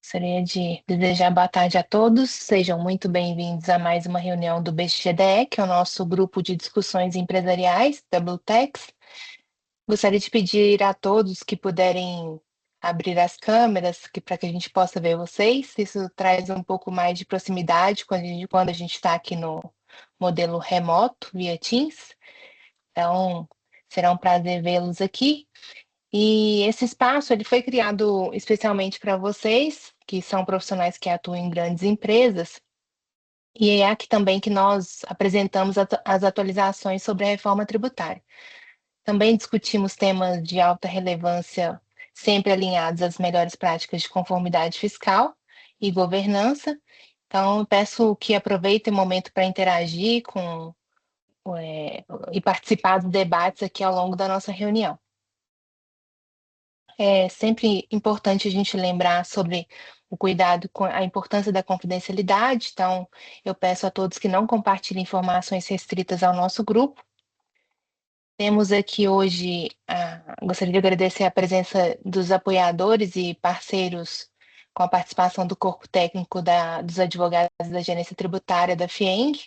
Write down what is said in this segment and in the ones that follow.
Gostaria de desejar boa tarde a todos. Sejam muito bem-vindos a mais uma reunião do BXGDE, que é o nosso grupo de discussões empresariais da Blutex. Gostaria de pedir a todos que puderem abrir as câmeras para que a gente possa ver vocês. Isso traz um pouco mais de proximidade quando a gente está aqui no modelo remoto, via Teams. Então, será um prazer vê-los aqui. E esse espaço ele foi criado especialmente para vocês, que são profissionais que atuam em grandes empresas, e é aqui também que nós apresentamos as atualizações sobre a reforma tributária. Também discutimos temas de alta relevância, sempre alinhados às melhores práticas de conformidade fiscal e governança. Então, eu peço que aproveitem o momento para interagir e participar dos debates aqui ao longo da nossa reunião. É sempre importante a gente lembrar sobre o cuidado com a importância da confidencialidade, então eu peço a todos que não compartilhem informações restritas ao nosso grupo. Temos aqui hoje, gostaria de agradecer a presença dos apoiadores e parceiros com a participação do corpo técnico dos advogados da Gerência Tributária da FIENG,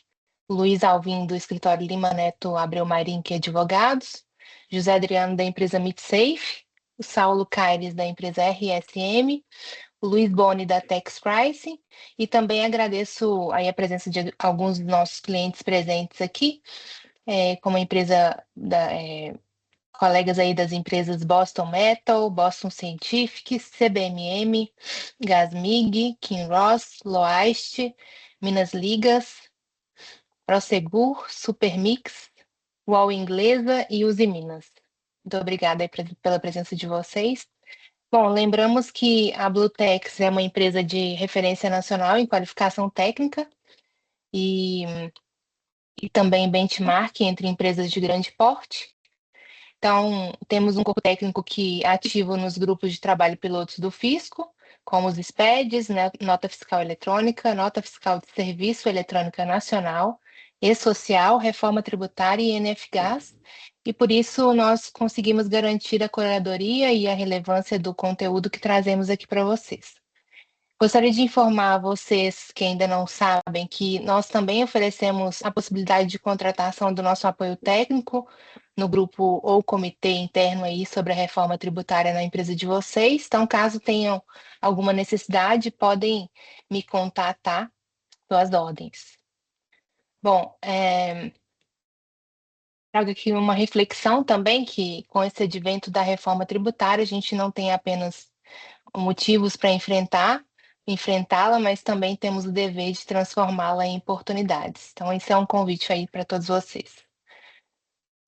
Luiz Alvim, do escritório Lima Neto Abreu Marinque Advogados, José Adriano, da empresa MidSafe, o Saulo Caires, da empresa RSM, o Luiz Boni, da Tex Pricing, e também agradeço aí a presença de alguns dos nossos clientes presentes aqui, como a empresa, colegas aí das empresas Boston Metal, Boston Scientific, CBMM, Gasmig, Kinross, Loast, Minas Ligas, Prosegur, Supermix, UOL Inglesa e Uzi Minas. Muito obrigada aí pela presença de vocês. Bom, lembramos que a Blutex é uma empresa de referência nacional em qualificação técnica e, e também benchmark entre empresas de grande porte. Então, temos um corpo técnico que é ativo nos grupos de trabalho pilotos do Fisco, como os SPEDs, né, Nota Fiscal Eletrônica, Nota Fiscal de Serviço Eletrônica Nacional, E-Social, Reforma Tributária e NFGAS, e por isso nós conseguimos garantir a curadoria e a relevância do conteúdo que trazemos aqui para vocês. Gostaria de informar vocês que ainda não sabem que nós também oferecemos a possibilidade de contratação do nosso apoio técnico no grupo ou comitê interno aí sobre a reforma tributária na empresa de vocês. Então, caso tenham alguma necessidade, podem me contatar pelas ordens. Bom, trago aqui uma reflexão também que com esse advento da reforma tributária, a gente não tem apenas motivos para enfrentá-la, mas também temos o dever de transformá-la em oportunidades. Então, esse é um convite aí para todos vocês.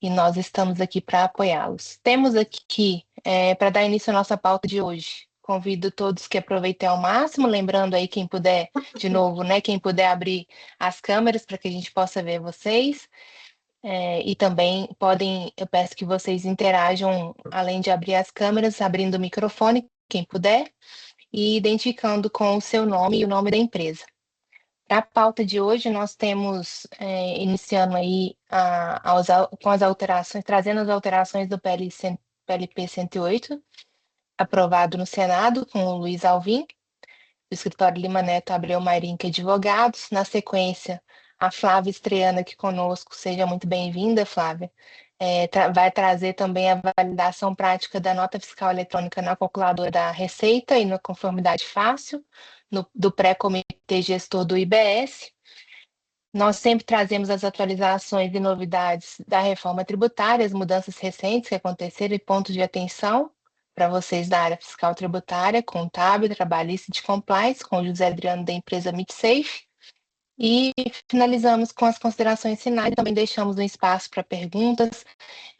E nós estamos aqui para apoiá-los. Temos aqui, para dar início à nossa pauta de hoje, convido todos que aproveitem ao máximo, lembrando aí quem puder, de novo, né, quem puder abrir as câmeras para que a gente possa ver vocês. E também eu peço que vocês interajam, além de abrir as câmeras, abrindo o microfone, quem puder, e identificando com o seu nome e o nome da empresa. Para a pauta de hoje, nós temos, iniciando aí com as alterações, trazendo as alterações do PLP 108, aprovado no Senado, com o Luiz Alvim, do escritório Lima Neto Abreu Marinque Advogados. Na sequência, a Flávia estreando aqui conosco, seja muito bem-vinda, Flávia. Vai trazer também a validação prática da nota fiscal eletrônica na calculadora da Receita e na conformidade fácil, do pré-comitê gestor do IBS. Nós sempre trazemos as atualizações e novidades da reforma tributária, as mudanças recentes que aconteceram e pontos de atenção para vocês da área fiscal tributária, contábil, trabalhista e de compliance, com o José Adriano da empresa MidSafe. E finalizamos com as considerações finais, também deixamos um espaço para perguntas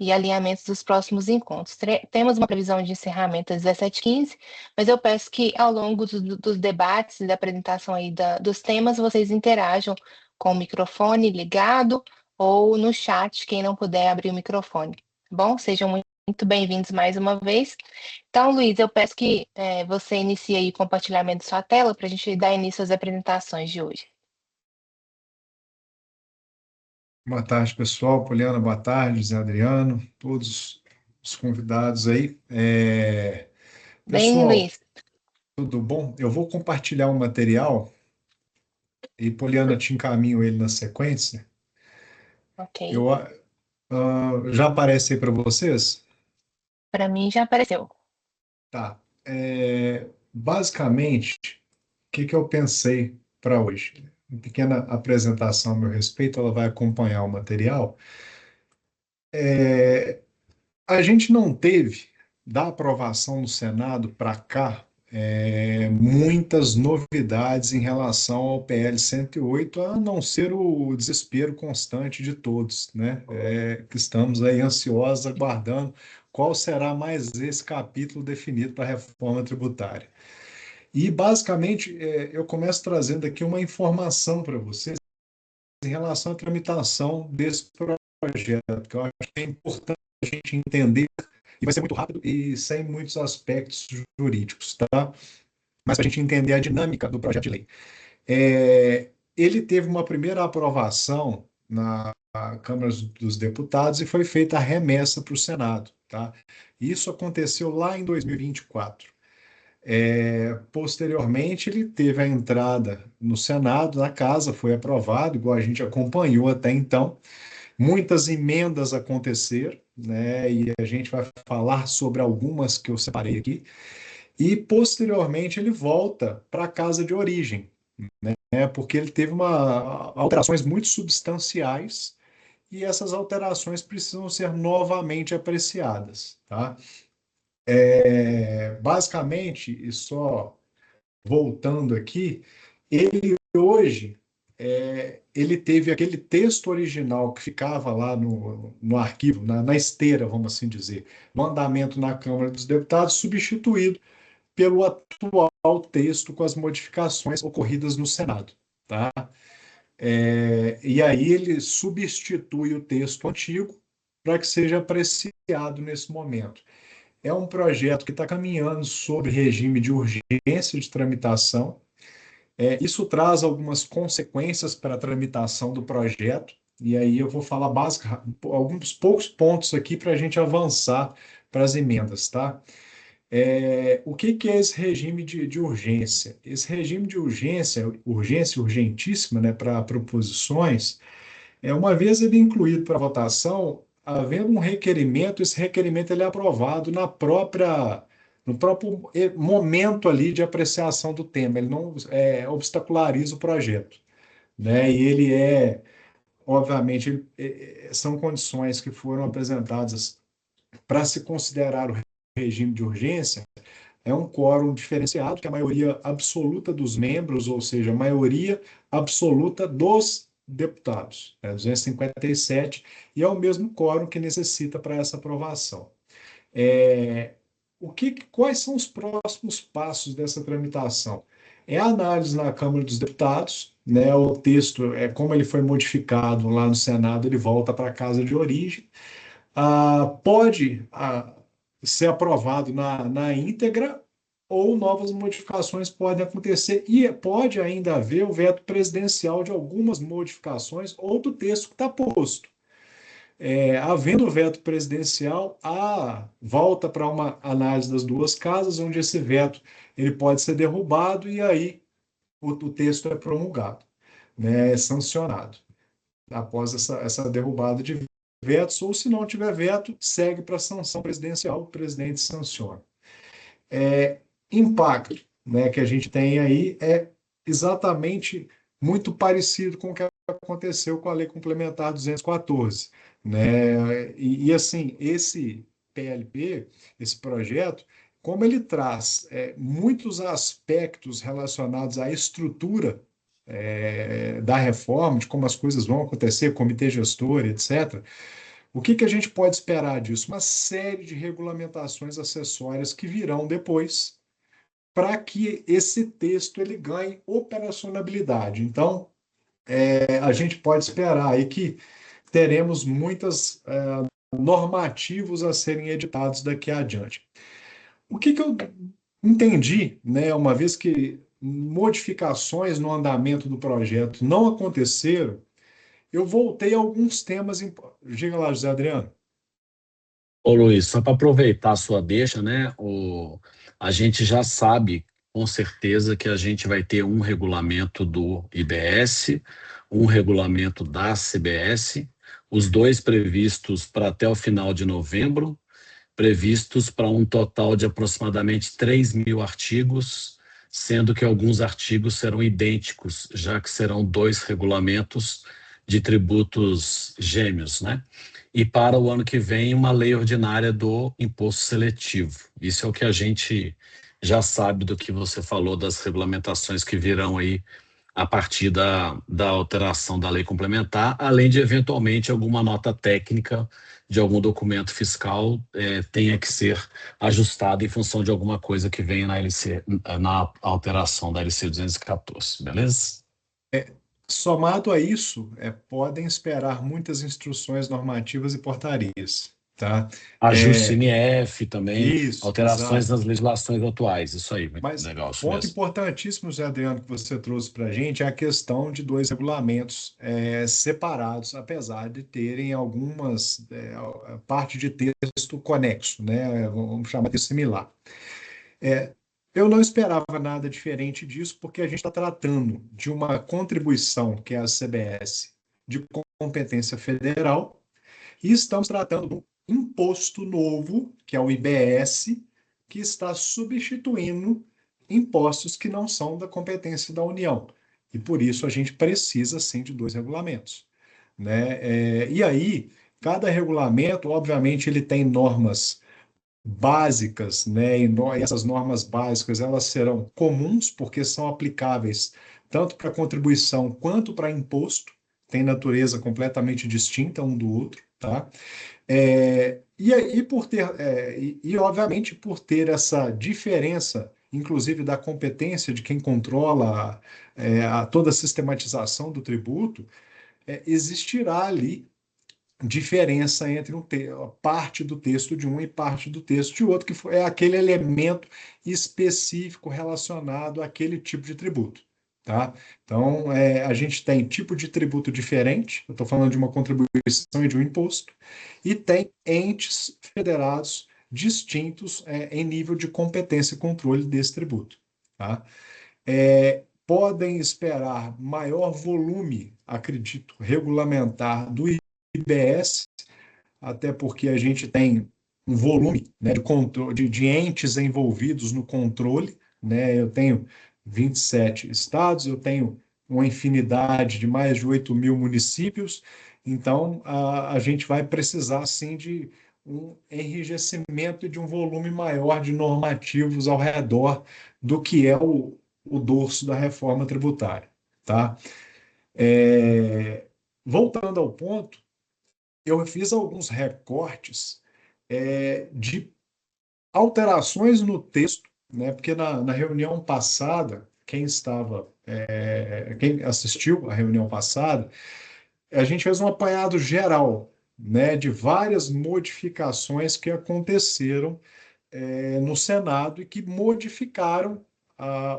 e alinhamentos dos próximos encontros. Temos uma previsão de encerramento às 17h15, mas eu peço que ao longo dos debates e da apresentação aí dos temas, vocês interajam com o microfone ligado ou no chat, quem não puder abrir o microfone. Tá bom? Sejam muito bem-vindos mais uma vez. Então, Luiz, eu peço que você inicie aí o compartilhamento da sua tela para a gente dar início às apresentações de hoje. Boa tarde, pessoal. Poliana, boa tarde. Zé Adriano, todos os convidados aí. Bem, Pessoal, Luiz. Tudo bom? Eu vou compartilhar um material e, Poliana, te encaminho ele na sequência. Ok. Eu, já aparece aí para vocês? Para mim já apareceu. Tá. Basicamente, o que que eu pensei para hoje? Uma pequena apresentação a meu respeito, ela vai acompanhar o material. A gente não teve, da aprovação no Senado para cá, muitas novidades em relação ao PL 108, a não ser o desespero constante de todos, né? Que estamos aí ansiosos, aguardando qual será mais esse capítulo definido para a reforma tributária. E, basicamente, eu começo trazendo aqui uma informação para vocês em relação à tramitação desse projeto, que eu acho que é importante a gente entender, e vai ser muito rápido e sem muitos aspectos jurídicos, tá? Mas para a gente entender a dinâmica do projeto de lei. Ele teve uma primeira aprovação na Câmara dos Deputados e foi feita a remessa para o Senado, tá? Isso aconteceu lá em 2024. Posteriormente, ele teve a entrada no Senado, na casa, foi aprovado, igual a gente acompanhou até então. Muitas emendas aconteceram, né? E a gente vai falar sobre algumas que eu separei aqui. E posteriormente ele volta para a casa de origem, né? Porque ele teve alterações muito substanciais e essas alterações precisam ser novamente apreciadas, tá? Basicamente, e só voltando aqui, ele hoje ele teve aquele texto original que ficava lá no arquivo, na esteira, vamos assim dizer, no andamento na Câmara dos Deputados, substituído pelo atual texto com as modificações ocorridas no Senado, tá? E aí ele substitui o texto antigo para que seja apreciado nesse momento. É um projeto que está caminhando sobre regime de urgência de tramitação. Isso traz algumas consequências para a tramitação do projeto, e aí eu vou falar alguns poucos pontos aqui para a gente avançar para as emendas, tá? O que que é esse regime de urgência? Esse regime de urgência urgentíssima, né, para proposições, uma vez ele incluído para votação, havendo um requerimento, esse requerimento ele é aprovado no próprio momento ali de apreciação do tema, ele não obstaculariza o projeto, né? E ele obviamente, são condições que foram apresentadas para se considerar o regime de urgência, é um quórum diferenciado, que é a maioria absoluta dos membros, ou seja, a maioria absoluta dos deputados, 257, e é o mesmo quórum que necessita para essa aprovação. É, quais são os próximos passos dessa tramitação? É a análise na Câmara dos Deputados, né? O texto, como ele foi modificado lá no Senado, ele volta para a casa de origem. Pode ser aprovado na íntegra ou novas modificações podem acontecer e pode ainda haver o veto presidencial de algumas modificações ou do texto que está posto. Havendo o veto presidencial, a volta para uma análise das duas casas, onde esse veto ele pode ser derrubado e aí o texto é promulgado, né, é sancionado após essa derrubada de vetos, ou se não tiver veto, segue para a sanção presidencial, o presidente sanciona. Impacto, né, que a gente tem aí é exatamente muito parecido com o que aconteceu com a Lei Complementar 214, né? Assim, esse PLP, esse projeto, como ele traz muitos aspectos relacionados à estrutura da reforma, de como as coisas vão acontecer, comitê gestor, etc. O que que a gente pode esperar disso? Uma série de regulamentações acessórias que virão depois para que esse texto ele ganhe operacionalidade. Então, a gente pode esperar aí que teremos muitas normativos a serem editados daqui adiante. O que que eu entendi, né, uma vez que modificações no andamento do projeto não aconteceram, eu voltei a alguns temas. Diga lá, José Adriano. Ô Luiz, só para aproveitar a sua deixa, né? A gente já sabe com certeza que a gente vai ter um regulamento do IBS, um regulamento da CBS, os dois previstos para até o final de novembro, previstos para um total de aproximadamente 3.000 artigos, sendo que alguns artigos serão idênticos, já que serão dois regulamentos de tributos gêmeos, né? E para o ano que vem, uma lei ordinária do imposto seletivo. Isso é o que a gente já sabe do que você falou das regulamentações que virão aí a partir da alteração da lei complementar, além de, eventualmente, alguma nota técnica de algum documento fiscal tenha que ser ajustada em função de alguma coisa que venha na LC, na alteração da LC 214, beleza? Somado a isso, podem esperar muitas instruções normativas e portarias, tá? Ajuste CNF também, Isso, alterações exato. nas legislações atuais, isso aí, muito Mas legal, isso ponto mesmo. importantíssimo, Zé Adriano, que você trouxe para a gente é a questão de dois regulamentos separados, apesar de terem algumas parte de texto conexo, né? Vamos chamar de similar. Eu não esperava nada diferente disso, porque a gente está tratando de uma contribuição, que é a CBS, de competência federal, e estamos tratando de um imposto novo, que é o IBS, que está substituindo impostos que não são da competência da União. E por isso a gente precisa, sim, de dois regulamentos, né? E aí, cada regulamento, obviamente, ele tem normas básicas, né? E essas normas básicas elas serão comuns porque são aplicáveis tanto para contribuição quanto para imposto, tem natureza completamente distinta um do outro, tá? E aí obviamente por ter essa diferença, inclusive da competência de quem controla toda a sistematização do tributo, existirá ali diferença entre parte do texto de um e parte do texto de outro, que é aquele elemento específico relacionado àquele tipo de tributo. Tá? Então, a gente tem tipo de tributo diferente, eu estou falando de uma contribuição e de um imposto, e tem entes federados distintos em nível de competência e controle desse tributo. Tá? Podem esperar maior volume, acredito, regulamentar do IBS, até porque a gente tem um volume, né, de, controle, de entes envolvidos no controle, né? Eu tenho 27 estados, eu tenho uma infinidade de mais de 8.000 municípios, então a gente vai precisar, sim, de um enrijecimento de um volume maior de normativos ao redor do que é o dorso da reforma tributária, tá? Voltando ao ponto, eu fiz alguns recortes de alterações no texto, né? Porque na reunião passada, quem assistiu à reunião passada, a gente fez um apanhado geral, né? De várias modificações que aconteceram no Senado e que modificaram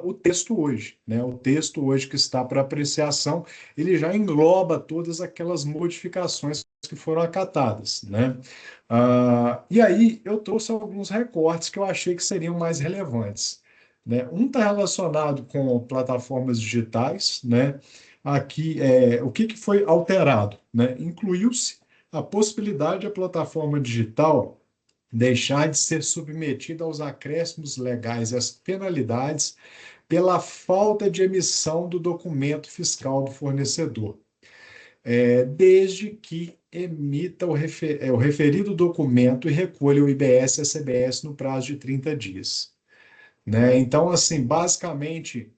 o texto hoje, né? O texto hoje que está para apreciação, ele já engloba todas aquelas modificações que foram acatadas, né? E aí eu trouxe alguns recortes que eu achei que seriam mais relevantes, né? Um está relacionado com plataformas digitais, né? Aqui, o que foi alterado, né? Incluiu-se a possibilidade da plataforma digital deixar de ser submetida aos acréscimos legais e às penalidades pela falta de emissão do documento fiscal do fornecedor, desde que emita o referido documento e recolha o IBS e a CBS no prazo de 30 dias. Né? Então, assim, basicamente,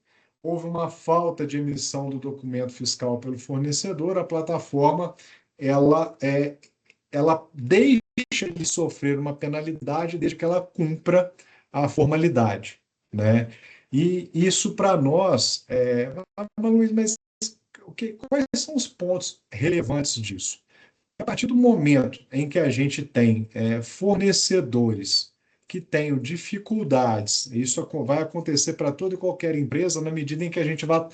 houve uma falta de emissão do documento fiscal pelo fornecedor, a plataforma, ela deixa de sofrer uma penalidade desde que ela cumpra a formalidade, né? E isso para nós, Luiz, mas quais são os pontos relevantes disso? A partir do momento em que a gente tem fornecedores que tenham dificuldades, isso vai acontecer para toda e qualquer empresa na medida em que a gente vai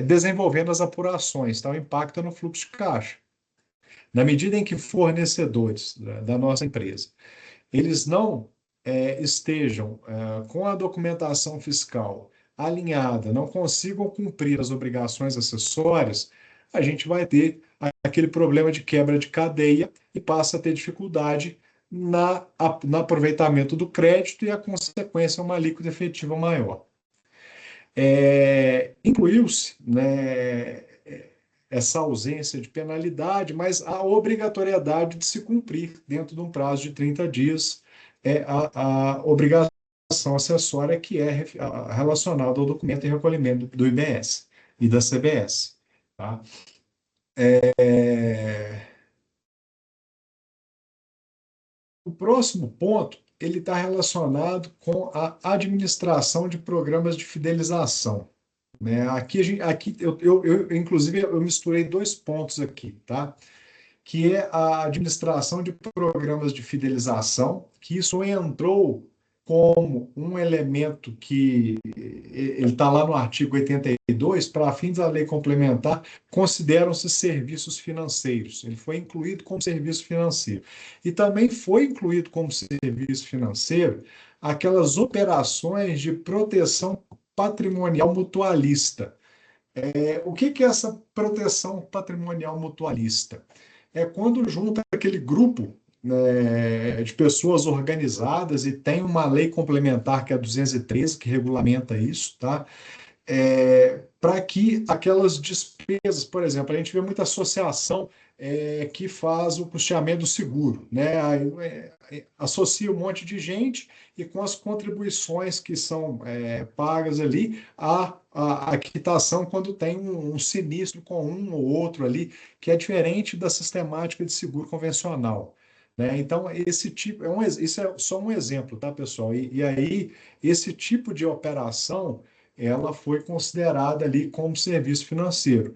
desenvolvendo as apurações, tá? O impacto no fluxo de caixa. Na medida em que fornecedores da nossa empresa, eles não estejam com a documentação fiscal alinhada, não consigam cumprir as obrigações acessórias, a gente vai ter aquele problema de quebra de cadeia e passa a ter dificuldade no aproveitamento do crédito e a consequência é uma alíquota efetiva maior. Incluiu-se, né, essa ausência de penalidade, mas a obrigatoriedade de se cumprir dentro de um prazo de 30 dias a obrigação acessória que é relacionada ao documento de recolhimento do IBS e da CBS. Tá? O próximo ponto ele está relacionado com a administração de programas de fidelização. Né? Aqui inclusive, eu misturei dois pontos aqui, tá? Que é a administração de programas de fidelização, que isso entrou como um elemento que ele está lá no artigo 82, para fins da lei complementar, consideram-se serviços financeiros. Ele foi incluído como serviço financeiro. E também foi incluído como serviço financeiro aquelas operações de proteção patrimonial mutualista. O que é essa proteção patrimonial mutualista? É quando junta aquele grupo, né, de pessoas organizadas e tem uma lei complementar que é a 213 que regulamenta isso, tá? Para que aquelas despesas, por exemplo, a gente vê muita associação que faz o custeamento do seguro, né? Associa um monte de gente e com as contribuições que são pagas ali, a quitação quando tem um sinistro com um ou outro ali, que é diferente da sistemática de seguro convencional. Né? Então, esse tipo, isso é só um exemplo, tá, pessoal? E aí, esse tipo de operação ela foi considerada ali como serviço financeiro.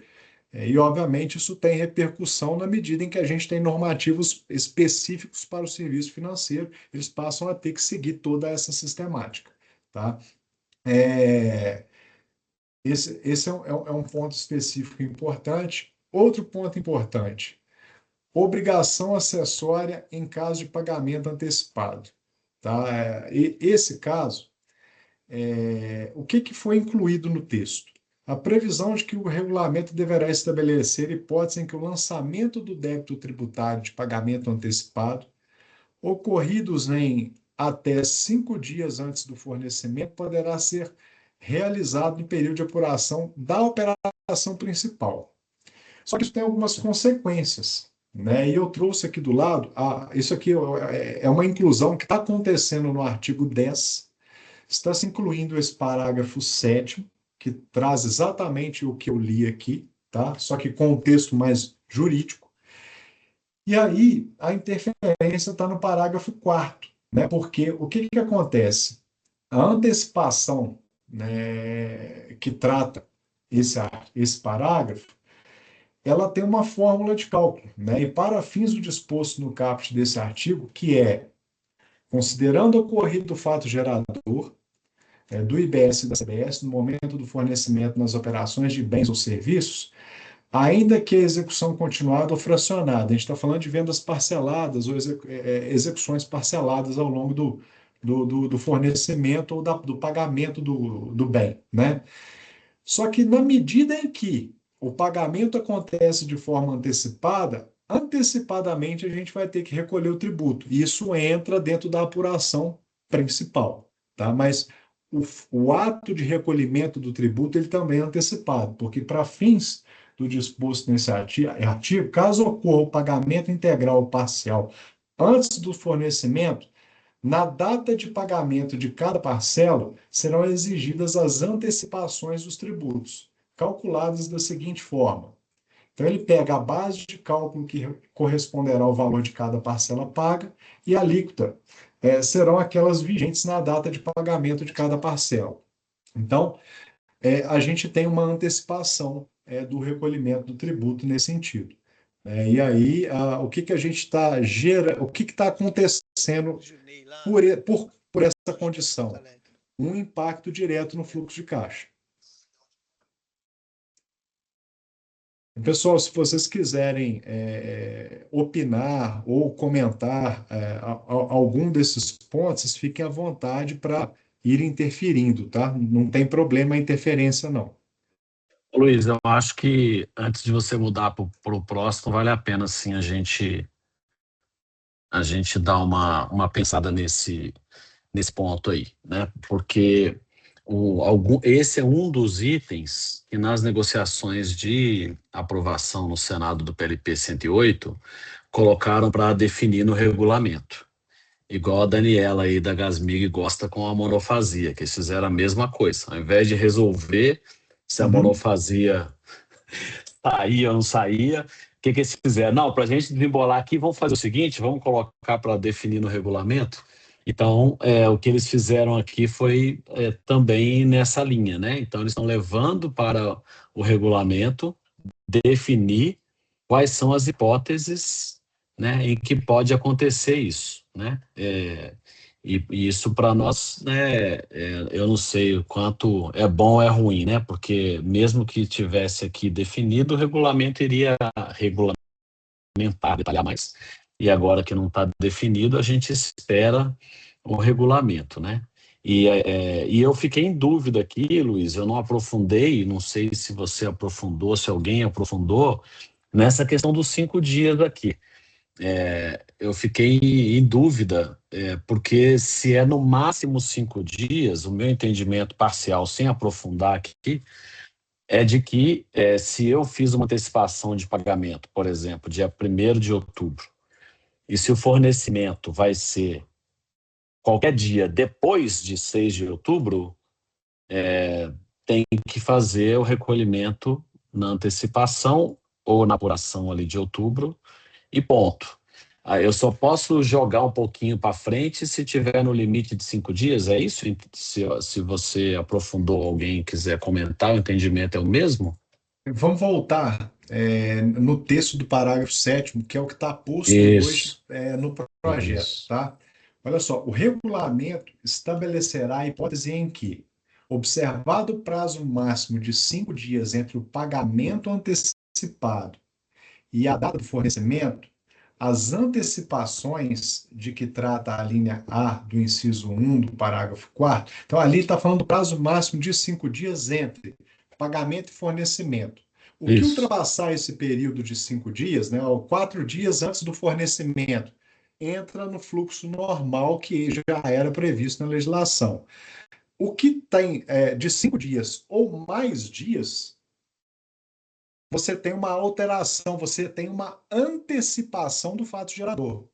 E, obviamente, isso tem repercussão na medida em que a gente tem normativos específicos para o serviço financeiro, eles passam a ter que seguir toda essa sistemática. Tá? Esse é um ponto específico importante. Outro ponto importante, obrigação acessória em caso de pagamento antecipado. Tá? E esse caso, o que foi incluído no texto? A previsão de que o regulamento deverá estabelecer hipótese em que o lançamento do débito tributário de pagamento antecipado, ocorridos em até 5 dias antes do fornecimento, poderá ser realizado no período de apuração da operação principal. Só que isso tem algumas consequências. Né? E eu trouxe aqui do lado, isso aqui é uma inclusão que está acontecendo no artigo 10. Está se incluindo esse parágrafo 7º, que traz exatamente o que eu li aqui, tá? Só que com um texto mais jurídico. E aí, a interferência está no parágrafo 4º, né? Porque o que acontece? A antecipação, né, que trata esse parágrafo, ela tem uma fórmula de cálculo, né? E para fins do disposto no caput desse artigo, que é, considerando o ocorrido do fato gerador, do IBS e da CBS no momento do fornecimento nas operações de bens ou serviços, ainda que a execução continuada ou fracionada. A gente está falando de vendas parceladas ou execuções parceladas ao longo do fornecimento ou do pagamento do bem. Né? Só que na medida em que o pagamento acontece de forma antecipada, antecipadamente a gente vai ter que recolher o tributo. E isso entra dentro da apuração principal. Tá? Mas o ato de recolhimento do tributo ele também é antecipado, porque para fins do disposto nesse artigo, caso ocorra o pagamento integral ou parcial antes do fornecimento, na data de pagamento de cada parcela, serão exigidas as antecipações dos tributos, calculadas da seguinte forma. Então, ele pega a base de cálculo que corresponderá ao valor de cada parcela paga e a alíquota serão aquelas vigentes na data de pagamento de cada parcela. Então, a gente tem uma antecipação do recolhimento do tributo nesse sentido. E aí, o que a gente está gerando, o que está acontecendo por essa condição? Um impacto direto no fluxo de caixa. Pessoal, se vocês quiserem opinar ou comentar algum desses pontos, vocês fiquem à vontade para ir interferindo, tá? Não tem problema a interferência, não. Luiz, eu acho que antes de você mudar para o próximo, vale a pena sim a gente dar uma pensada nesse ponto aí, né? Porque esse é um dos itens que nas negociações de aprovação no Senado do PLP 108 colocaram para definir no regulamento. Igual a Daniela aí da Gasmig gosta com a monofasia, que eles fizeram a mesma coisa. Ao invés de resolver se a Uhum. monofasia saía ou não saía, o que eles fizeram? Não, para a gente desembolar aqui, vamos fazer o seguinte, vamos colocar para definir no regulamento. Então, o que eles fizeram aqui foi também nessa linha, né? Então, eles estão levando para o regulamento definir quais são as hipóteses, né, em que pode acontecer isso, né? E isso para nós, né, eu não sei o quanto é bom ou é ruim, né? Porque mesmo que tivesse aqui definido, o regulamento iria regulamentar, detalhar mais. E agora que não está definido, a gente espera o regulamento, né? E eu fiquei em dúvida aqui, Luiz, eu não aprofundei, não sei se você aprofundou, se alguém aprofundou, nessa questão dos 5 dias aqui. Eu fiquei em dúvida, porque se é no máximo 5 dias, o meu entendimento parcial, sem aprofundar aqui, é de que se eu fiz uma antecipação de pagamento, por exemplo, dia 1º de outubro, e se o fornecimento vai ser qualquer dia depois de 6 de outubro, tem que fazer o recolhimento na antecipação ou na apuração ali de outubro e ponto. Aí eu só posso jogar um pouquinho para frente se tiver no limite de 5 dias, é isso? Se você aprofundou, alguém quiser comentar, o entendimento é o mesmo? Vamos voltar no texto do parágrafo 7º, que é o que está posto hoje Isso, no projeto, isso. tá? Olha só, o regulamento estabelecerá a hipótese em que, observado o prazo máximo de 5 dias entre o pagamento antecipado e a data do fornecimento, as antecipações de que trata a linha A do inciso 1 do parágrafo 4º, então ali está falando do prazo máximo de 5 dias entre pagamento e fornecimento. O que Isso. ultrapassar esse período de 5 dias, né, ou 4 dias antes do fornecimento, entra no fluxo normal que já era previsto na legislação. O que tem de 5 dias ou mais dias, você tem uma alteração, você tem uma antecipação do fato gerador,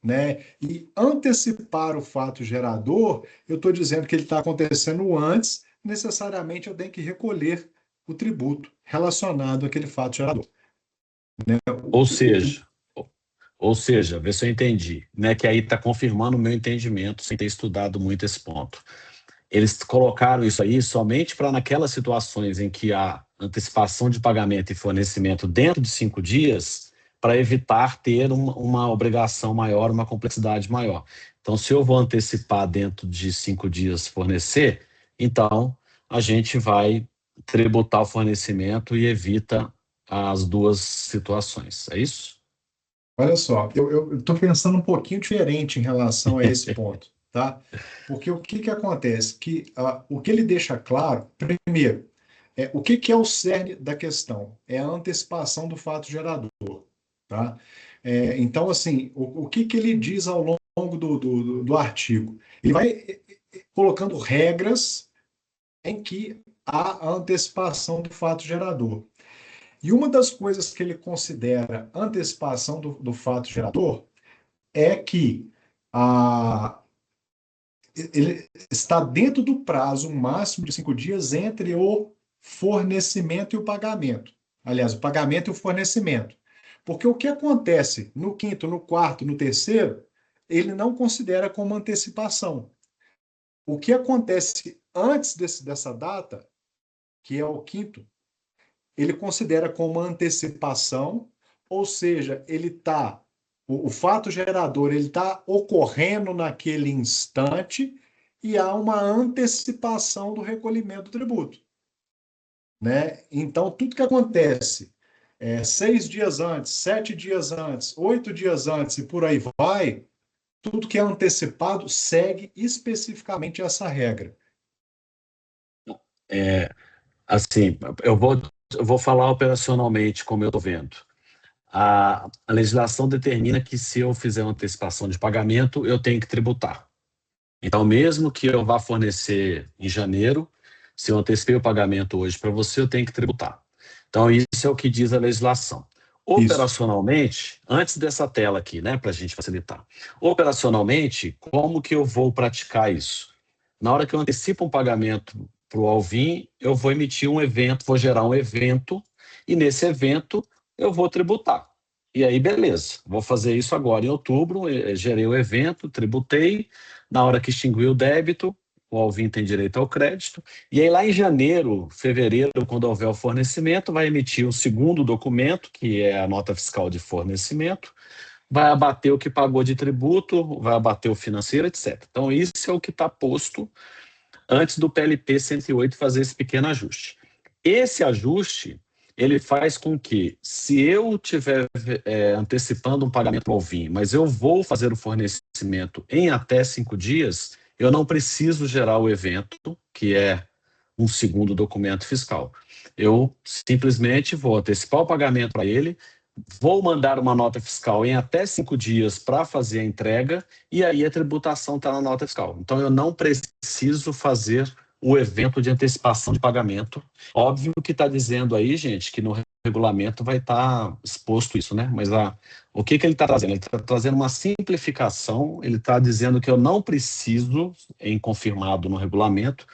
né? E antecipar o fato gerador, eu estou dizendo que ele está acontecendo antes, necessariamente eu tenho que recolher o tributo relacionado àquele fato gerador, né? Ou seja, ou seja, vê se eu entendi, né? Que aí está confirmando o meu entendimento, sem ter estudado muito esse ponto. Eles colocaram isso aí somente para naquelas situações em que há antecipação de pagamento e fornecimento dentro de 5 dias, para evitar ter uma obrigação maior, uma complexidade maior. Então, se eu vou antecipar dentro de 5 dias fornecer, então a gente vai tributar o fornecimento e evita as duas situações. É isso? Olha só, eu estou pensando um pouquinho diferente em relação a esse ponto, tá? Porque o que que acontece? O que ele deixa claro, primeiro, o que que é o cerne da questão? É a antecipação do fato gerador, tá? Então, assim, o que que ele diz ao longo do artigo? Ele vai colocando regras em que há a antecipação do fato gerador. E uma das coisas que ele considera antecipação do fato gerador é que a, ele está dentro do prazo máximo de 5 dias entre o fornecimento e o pagamento. Aliás, o pagamento e o fornecimento. Porque o que acontece no quinto, no quarto, no terceiro, ele não considera como antecipação. O que acontece antes dessa data, que é o quinto, ele considera como antecipação, ou seja, o fato gerador ele está ocorrendo naquele instante e há uma antecipação do recolhimento do tributo. né? Então, tudo que acontece 6 dias antes, 7 dias antes, 8 dias antes e por aí vai, tudo que é antecipado segue especificamente essa regra. É, assim, eu vou falar operacionalmente como eu estou vendo. A legislação determina que se eu fizer uma antecipação de pagamento, eu tenho que tributar. Então, mesmo que eu vá fornecer em janeiro, se eu antecipei o pagamento hoje para você, eu tenho que tributar. Então, isso é o que diz a legislação. Isso. Operacionalmente, antes dessa tela aqui, né, para a gente facilitar. Operacionalmente, como que eu vou praticar isso? Na hora que eu antecipo um pagamento para o Alvin, eu vou emitir um evento, vou gerar um evento, e nesse evento eu vou tributar. E aí, beleza, vou fazer isso agora em outubro, gerei o evento, tributei, na hora que extinguir o débito, o Alvin tem direito ao crédito, e aí lá em janeiro, fevereiro, quando houver o fornecimento, vai emitir um segundo documento, que é a nota fiscal de fornecimento, vai abater o que pagou de tributo, vai abater o financeiro, etc. Então, isso é o que está posto antes do PLP 108 fazer esse pequeno ajuste. Esse ajuste, ele faz com que, se eu estiver antecipando um pagamento ao VIN, mas eu vou fazer o fornecimento em até 5 dias, eu não preciso gerar o evento, que é um segundo documento fiscal. Eu simplesmente vou antecipar o pagamento para ele, vou mandar uma nota fiscal em até 5 dias para fazer a entrega, e aí a tributação está na nota fiscal. Então, eu não preciso fazer o evento de antecipação de pagamento. Óbvio que está dizendo aí, gente, que no regulamento vai estar exposto isso, né? Mas o que ele está trazendo? Ele está trazendo uma simplificação, ele está dizendo que eu não preciso, em confirmado no regulamento,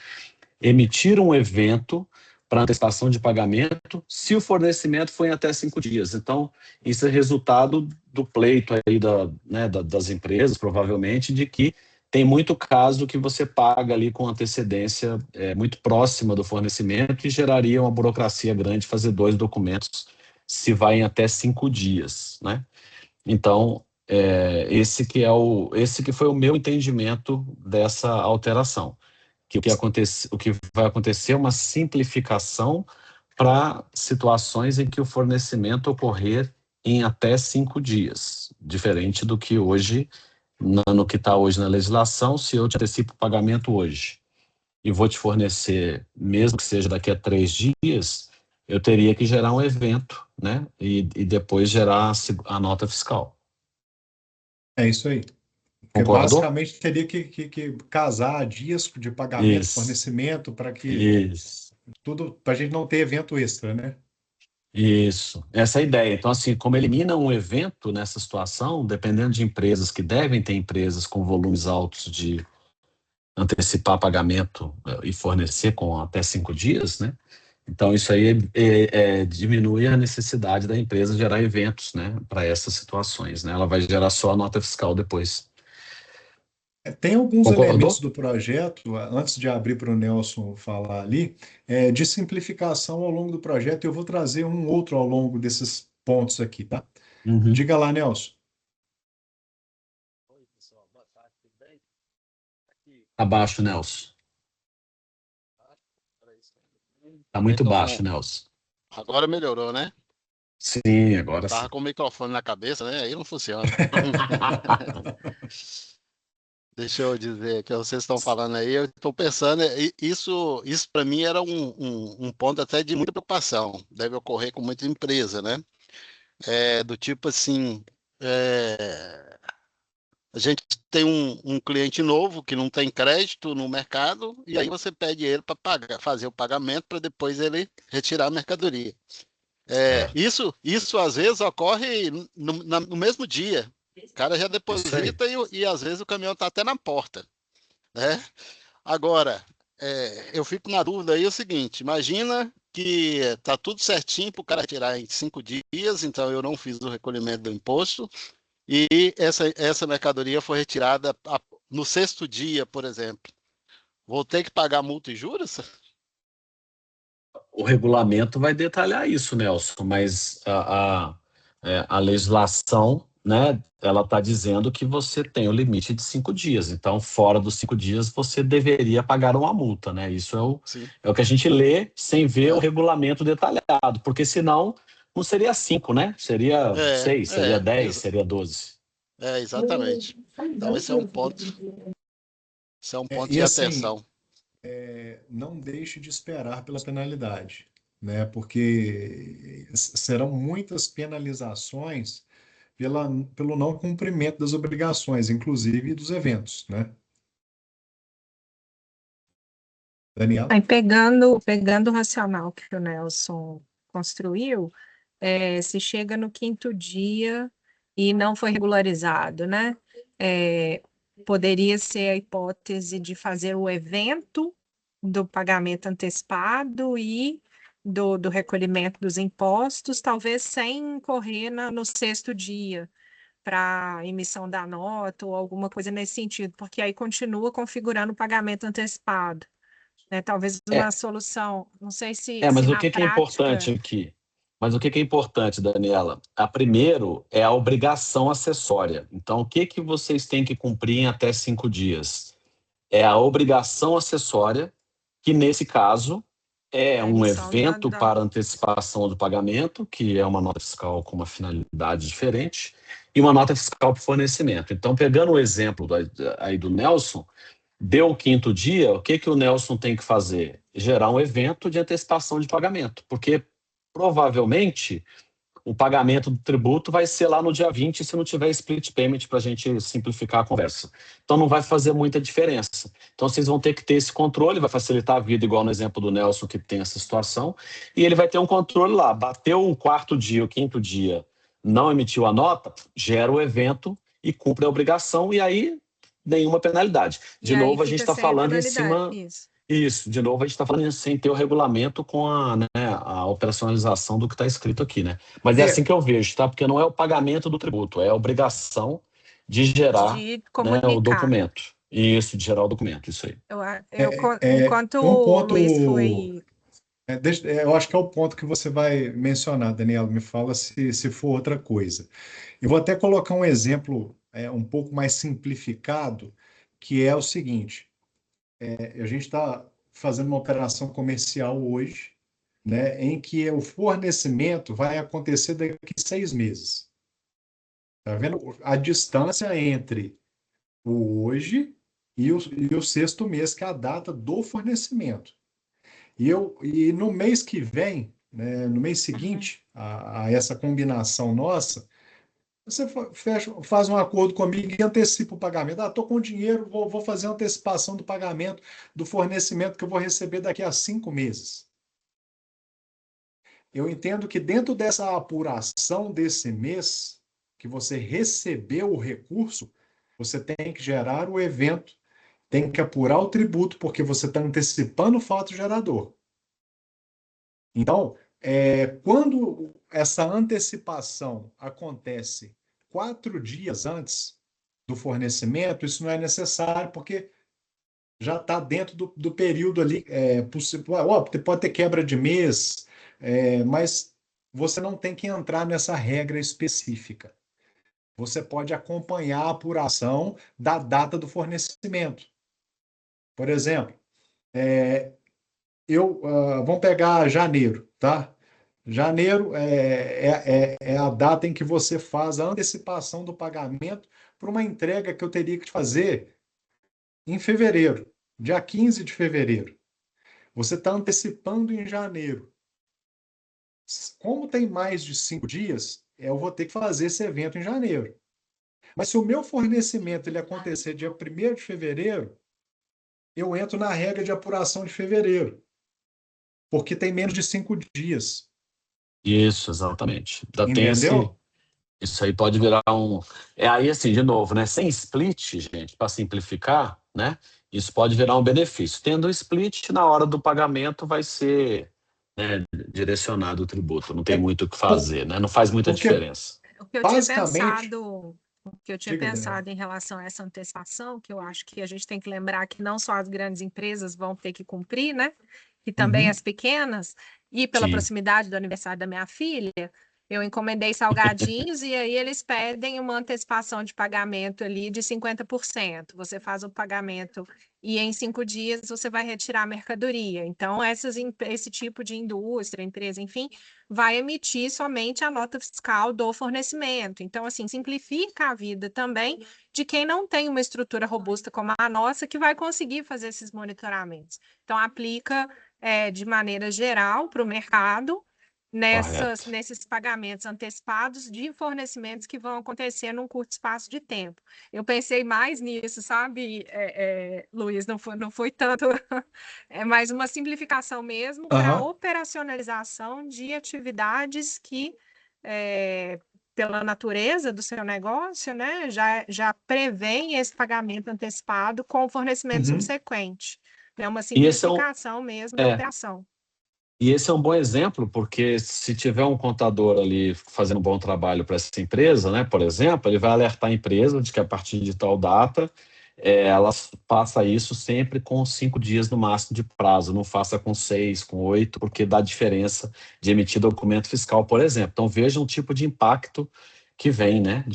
emitir um evento para antecipação de pagamento se o fornecimento foi em até 5 dias. Então, isso é resultado do pleito aí das empresas, provavelmente, de que tem muito caso que você paga ali com antecedência muito próxima do fornecimento e geraria uma burocracia grande fazer 2 documentos se vai em até 5 dias, né? Então, esse que foi o meu entendimento dessa alteração. O que vai acontecer é uma simplificação para situações em que o fornecimento ocorrer em até 5 dias, diferente do que hoje, no que está hoje na legislação. Se eu te antecipo o pagamento hoje e vou te fornecer, mesmo que seja daqui a 3 dias, eu teria que gerar um evento, né? E depois gerar a nota fiscal. É isso aí. Porque Concordou? basicamente teria que casar dias de pagamento, Isso, fornecimento, para que isso. tudo, para a gente não ter evento extra, né? Isso, essa é a ideia. Então, assim, como elimina um evento nessa situação, dependendo de empresas que devem ter empresas com volumes altos de antecipar pagamento e fornecer com até 5 dias, né? Então, isso aí diminui a necessidade da empresa gerar eventos, né, para essas situações, né? Ela vai gerar só a nota fiscal depois. Tem alguns elementos Concordou? do projeto, antes de abrir para o Nelson falar ali, de simplificação ao longo do projeto. Eu vou trazer um outro ao longo desses pontos aqui, tá? Uhum. Diga lá, Nelson. Oi, pessoal. Boa tarde, tudo bem? Abaixo, Nelson. Tá muito Então, baixo, Nelson. agora melhorou, né? Sim, agora Tava sim. com o microfone na cabeça, né? Aí não funciona. Deixa eu dizer que vocês estão falando aí, eu estou pensando, isso para mim era um ponto até de muita preocupação. Deve ocorrer com muita empresa, né? Do tipo assim, é, a gente tem um cliente novo que não tem crédito no mercado, e aí você pede ele para pagar, fazer o pagamento para depois ele retirar a mercadoria. É, Isso às vezes ocorre no mesmo dia. O cara já isso aí. deposita e às vezes o caminhão está até na porta, né? Agora, eu fico na dúvida aí o seguinte: imagina que tá tudo certinho para o cara tirar em 5 dias, então eu não fiz o recolhimento do imposto e essa mercadoria foi retirada no sexto dia, por exemplo. Vou ter que pagar multa e juros? O regulamento vai detalhar isso, Nelson, mas a legislação né, ela está dizendo que você tem o limite de 5 dias. Então, fora dos 5 dias, você deveria pagar uma multa, né? Isso Sim. é o que a gente lê sem ver o É. regulamento detalhado, porque senão não seria 5, né? Seria 6, seria 10, seria 12. Exatamente. Então, esse é um ponto E de assim, atenção. não deixe de esperar pela penalidade, né? Porque serão muitas penalizações pelo não cumprimento das obrigações, inclusive dos eventos, né? Daniela? Aí, pegando o racional que o Nelson construiu, se chega no quinto dia e não foi regularizado, né? É, poderia ser a hipótese de fazer o evento do pagamento antecipado e do recolhimento dos impostos, talvez sem incorrer no sexto dia para emissão da nota ou alguma coisa nesse sentido, porque aí continua configurando o pagamento antecipado, né? Talvez uma É, solução, não sei se mas o na que que é importante prática. aqui? Mas o que que é importante, Daniela? Primeiro é a obrigação acessória. Então, o que que vocês têm que cumprir em até 5 dias? É a obrigação acessória, que nesse caso é A um emissão evento para antecipação do pagamento, que é uma nota fiscal com uma finalidade diferente, e uma nota fiscal por fornecimento. Então, pegando o exemplo aí do Nelson, deu o quinto dia, o que que o Nelson tem que fazer? Gerar um evento de antecipação de pagamento, porque provavelmente o pagamento do tributo vai ser lá no dia 20 se não tiver split payment para a gente simplificar a conversa. Então não vai fazer muita diferença. Então vocês vão ter que ter esse controle, vai facilitar a vida, igual no exemplo do Nelson, que tem essa situação, e ele vai ter um controle lá. Bateu o quarto dia, o quinto dia, não emitiu a nota, gera o evento e cumpre a obrigação, e aí nenhuma penalidade. E De aí novo, a gente fica está sem a falando em penalidade, cima. isso. Isso, de novo, a gente está falando sem ter o regulamento com a operacionalização do que está escrito aqui, né? Mas é assim É, que eu vejo, tá? Porque não é o pagamento do tributo, é a obrigação de gerar, De né, o comunicar. documento. Isso, de gerar o documento, isso aí. Enquanto um o ponto. Luiz foi. Eu acho que é o ponto que você vai mencionar, Daniela. Me fala se for outra coisa. Eu vou até colocar um exemplo um pouco mais simplificado, que é o seguinte: a gente está fazendo uma operação comercial hoje, né, em que o fornecimento vai acontecer daqui a 6 meses. Tá vendo? A distância entre o hoje e o sexto mês, que é a data do fornecimento. E no mês que vem, né, no mês Uhum. seguinte a essa combinação nossa, você faz um acordo comigo e antecipa o pagamento. Ah, estou com dinheiro, vou fazer a antecipação do pagamento do fornecimento que eu vou receber daqui a 5 meses. Eu entendo que dentro dessa apuração desse mês, que você recebeu o recurso, você tem que gerar o evento, tem que apurar o tributo, porque você está antecipando o fato gerador. Então, quando essa antecipação acontece 4 dias antes do fornecimento, isso não é necessário, porque já está dentro do período ali possível. Pode ter quebra de mês, mas você não tem que entrar nessa regra específica. Você pode acompanhar a apuração da data do fornecimento. Por exemplo, vamos pegar janeiro, tá? Janeiro é a data em que você faz a antecipação do pagamento para uma entrega que eu teria que fazer em fevereiro, dia 15 de fevereiro. Você está antecipando em janeiro. Como tem mais de 5 dias, eu vou ter que fazer esse evento em janeiro. Mas se o meu fornecimento ele acontecer dia 1º de fevereiro, eu entro na regra de apuração de fevereiro, porque tem menos de 5 dias. Isso, exatamente. Tem Entendeu? isso aí pode virar um. Aí, assim, de novo, né? Sem split, gente, para simplificar, né? Isso pode virar um benefício. Tendo o split, na hora do pagamento vai ser, né, direcionado o tributo. Não tem É, muito o que por- fazer, né? Não faz muita porque, diferença. O que eu tinha basicamente, pensado, o que eu tinha diga, Daniel. pensado em relação a essa antecipação, que eu acho que a gente tem que lembrar que não só as grandes empresas vão ter que cumprir, né? E também Uhum. as pequenas, e pela Sim. proximidade do aniversário da minha filha, eu encomendei salgadinhos e aí eles pedem uma antecipação de pagamento ali de 50%. Você faz o pagamento e em 5 dias você vai retirar a mercadoria. Então, esse tipo de indústria, empresa, enfim, vai emitir somente a nota fiscal do fornecimento. Então, assim, simplifica a vida também de quem não tem uma estrutura robusta como a nossa, que vai conseguir fazer esses monitoramentos. Então, aplica de maneira geral para o mercado Correto. nesses pagamentos antecipados de fornecimentos que vão acontecer num curto espaço de tempo. Eu pensei mais nisso, sabe, Luiz, não foi tanto, é mais uma simplificação mesmo para a Aham. operacionalização de atividades que, pela natureza do seu negócio, né, já prevêem esse pagamento antecipado com o fornecimento Uhum. subsequente. É uma E esse é um, simplificação mesmo da é, operação. E esse é um bom exemplo, porque se tiver um contador ali fazendo um bom trabalho para essa empresa, né, por exemplo, ele vai alertar a empresa de que a partir de tal data ela faça isso sempre com 5 dias no máximo de prazo, não faça com 6, com 8, porque dá diferença de emitir documento fiscal, por exemplo. Então veja um tipo de impacto que vem, né,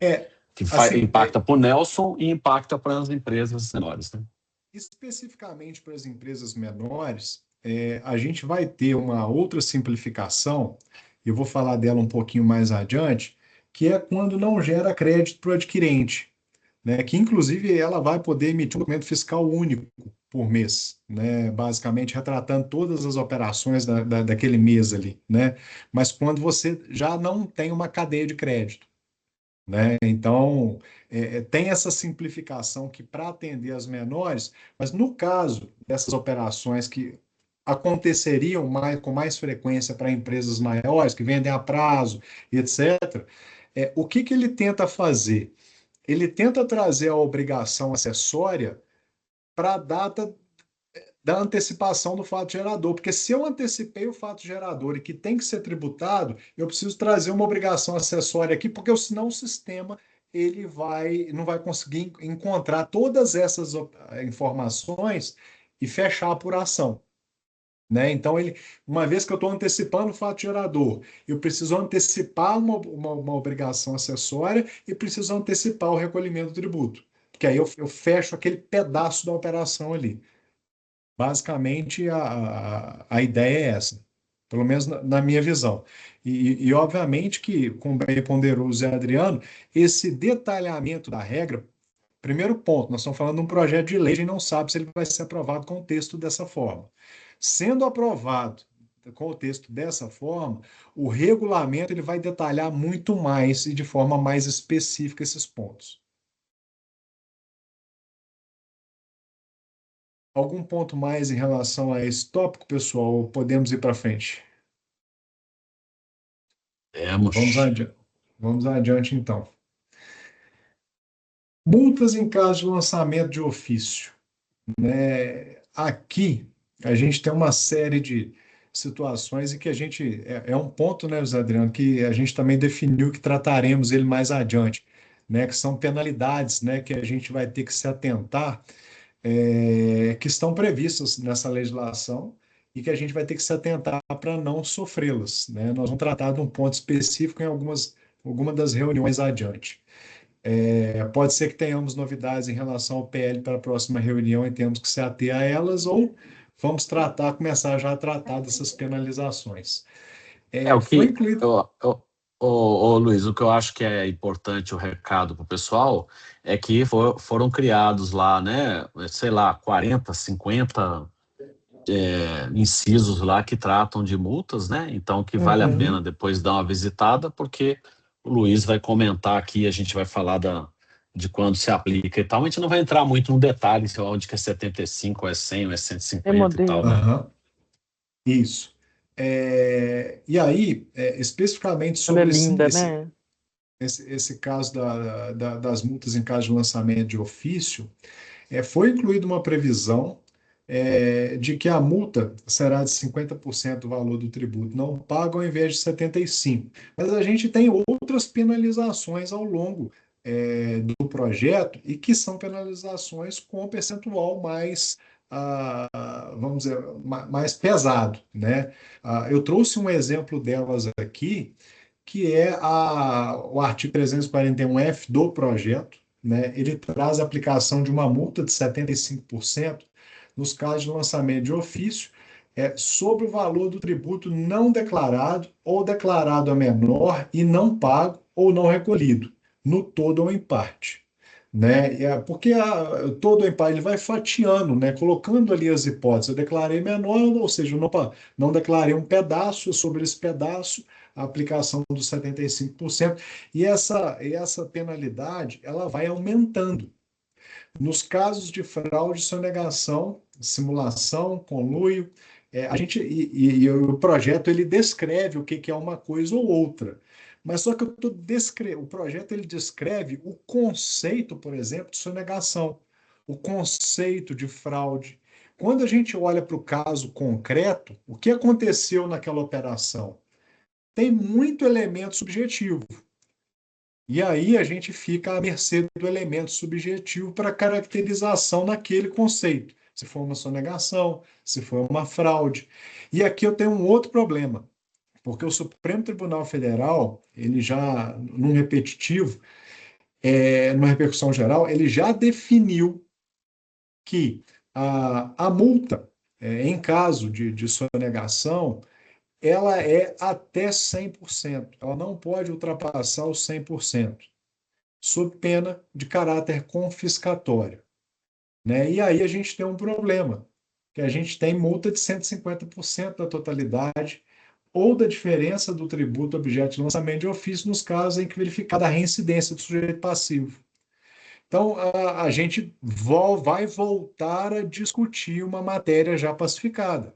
É, que assim, impacta para o Nelson e impacta para as empresas menores, né? especificamente para as empresas menores, a gente vai ter uma outra simplificação, eu vou falar dela um pouquinho mais adiante, que é quando não gera crédito para o adquirente, né? Que inclusive ela vai poder emitir um documento fiscal único por mês, né? Basicamente retratando todas as operações daquele mês ali, né? Mas quando você já não tem uma cadeia de crédito, né? Então, tem essa simplificação que para atender as menores, mas no caso dessas operações que aconteceriam com mais frequência para empresas maiores, que vendem a prazo, e etc., o que que ele tenta fazer? Ele tenta trazer a obrigação acessória para a data da antecipação do fato gerador, porque se eu antecipei o fato gerador e que tem que ser tributado, eu preciso trazer uma obrigação acessória aqui, porque senão o sistema não vai conseguir encontrar todas essas informações e fechar a apuração. Né? Então, uma vez que eu estou antecipando o fato gerador, eu preciso antecipar uma obrigação acessória e preciso antecipar o recolhimento do tributo, porque aí eu fecho aquele pedaço da operação ali. Basicamente, a ideia é essa, pelo menos na minha visão. Obviamente, que, como bem ponderou o Zé Adriano, esse detalhamento da regra, primeiro ponto, nós estamos falando de um projeto de lei, a gente não sabe se ele vai ser aprovado com o texto dessa forma. Sendo aprovado com o texto dessa forma, o regulamento ele vai detalhar muito mais e de forma mais específica esses pontos. Algum ponto mais em relação a esse tópico, pessoal? Ou podemos ir para frente? Vamos Temos. adiante. Vamos adiante, então. Multas em caso de lançamento de ofício. Né? Aqui, a gente tem uma série de situações em que a gente. É um ponto, né, José Adriano, que a gente também definiu que trataremos ele mais adiante, né? Que são penalidades, né, que a gente vai ter que se atentar, que estão previstas nessa legislação e que a gente vai ter que se atentar para não sofrê-las, né? Nós vamos tratar de um ponto específico em algumas das reuniões adiante. Pode ser que tenhamos novidades em relação ao PL para a próxima reunião e temos que se ater a elas, ou vamos começar já a tratar dessas penalizações. O Foi que, incluído. Luiz, o que eu acho que é importante o recado para o pessoal é que foram criados lá, né, sei lá, 40, 50 incisos lá que tratam de multas, né? Então que vale a pena Uhum. depois dar uma visitada, porque o Luiz vai comentar aqui, a gente vai falar de quando se aplica e tal. A gente não vai entrar muito no detalhe, se onde que é 75, ou é 100, ou é 150 e tal, né? Aham. Isso. E aí, especificamente sobre esse caso das multas em caso de lançamento de ofício, foi incluída uma previsão de que a multa será de 50% do valor do tributo não pago ao invés de 75%. Mas a gente tem outras penalizações ao longo do projeto e que são penalizações com percentual mais vamos dizer, mais pesado, né? Eu trouxe um exemplo delas aqui, que é o artigo 341-F do projeto, né? Ele traz a aplicação de uma multa de 75% nos casos de lançamento de ofício sobre o valor do tributo não declarado ou declarado a menor e não pago ou não recolhido, no todo ou em parte. Né? Porque todo o empate ele vai fatiando, né? Colocando ali as hipóteses. Eu declarei menor, ou seja, eu não declarei um pedaço, sobre esse pedaço, a aplicação dos 75%, e essa penalidade ela vai aumentando. Nos casos de fraude, sonegação, simulação, conluio, e o projeto ele descreve o que é uma coisa ou outra. Mas só que o projeto ele descreve o conceito, por exemplo, de sonegação, o conceito de fraude. Quando a gente olha para o caso concreto, o que aconteceu naquela operação? Tem muito elemento subjetivo. E aí a gente fica à mercê do elemento subjetivo para caracterização naquele conceito. Se for uma sonegação, se for uma fraude. E aqui eu tenho um outro problema, porque o Supremo Tribunal Federal, ele já, num repetitivo, numa repercussão geral, ele já definiu que a multa, em caso de sonegação, ela é até 100%. Ela não pode ultrapassar os 100%, sob pena de caráter confiscatório. Né? E aí a gente tem um problema, que a gente tem multa de 150% da totalidade ou da diferença do tributo objeto de lançamento de ofício nos casos em que verificada a reincidência do sujeito passivo. Então, a gente vai voltar a discutir uma matéria já pacificada.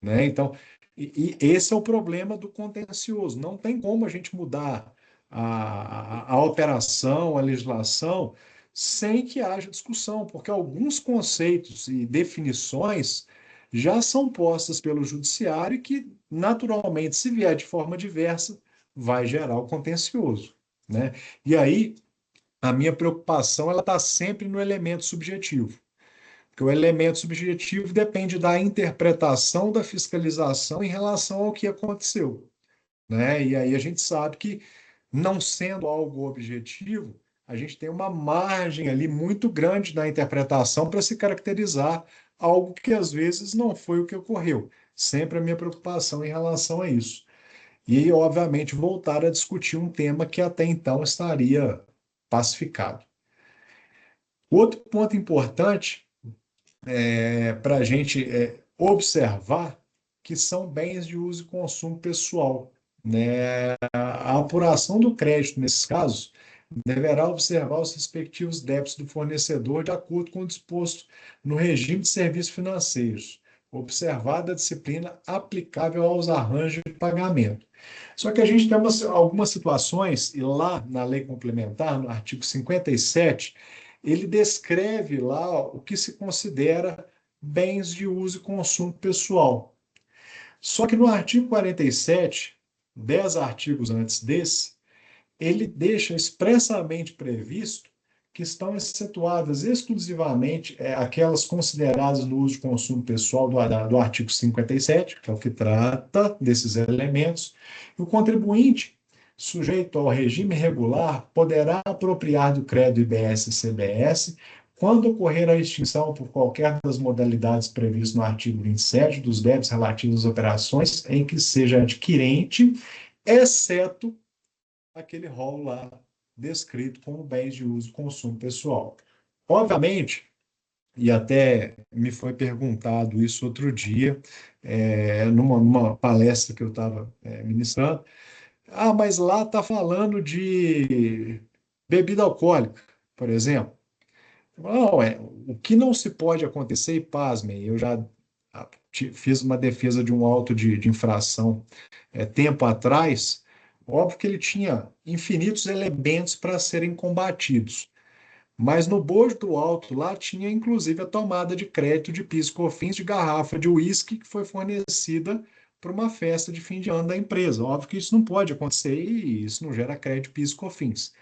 Né? Então, e esse é o problema do contencioso. Não tem como a gente mudar a operação, a legislação, sem que haja discussão, porque alguns conceitos e definições já são postas pelo judiciário e que, naturalmente, se vier de forma diversa, vai gerar o contencioso. Né? E aí, a minha preocupação ela está sempre no elemento subjetivo. Porque o elemento subjetivo depende da interpretação da fiscalização em relação ao que aconteceu. Né? E aí a gente sabe que, não sendo algo objetivo, a gente tem uma margem ali muito grande na interpretação para se caracterizar algo que às vezes não foi o que ocorreu. Sempre a minha preocupação em relação a isso. E, obviamente, voltar a discutir um tema que até então estaria pacificado. Outro ponto importante para a gente observar que são bens de uso e consumo pessoal. Né? A apuração do crédito, nesses casos, deverá observar os respectivos débitos do fornecedor de acordo com o disposto no regime de serviços financeiros, observada a disciplina aplicável aos arranjos de pagamento. Só que a gente tem algumas situações, e lá na lei complementar, no artigo 57, ele descreve lá o que se considera bens de uso e consumo pessoal. Só que no artigo 47, 10 artigos antes desse, ele deixa expressamente previsto que estão excetuadas exclusivamente aquelas consideradas no uso de consumo pessoal do artigo 57, que é o que trata desses elementos, e o contribuinte, sujeito ao regime regular, poderá apropriar do crédito IBS e CBS quando ocorrer a extinção por qualquer das modalidades previstas no artigo 27 dos débitos relativos às operações em que seja adquirente, exceto aquele rol lá descrito como bens de uso e consumo pessoal. Obviamente, e até me foi perguntado isso outro dia, numa palestra que eu estava ministrando, mas lá está falando de bebida alcoólica, por exemplo. Não, o que não se pode acontecer, e pasmem, eu já fiz uma defesa de um auto de infração tempo atrás, óbvio que ele tinha infinitos elementos para serem combatidos, mas no bojo do auto lá tinha inclusive a tomada de crédito de PIS/COFINS de garrafa de uísque que foi fornecida para uma festa de fim de ano da empresa. Óbvio que isso não pode acontecer e isso não gera crédito PIS/COFINS.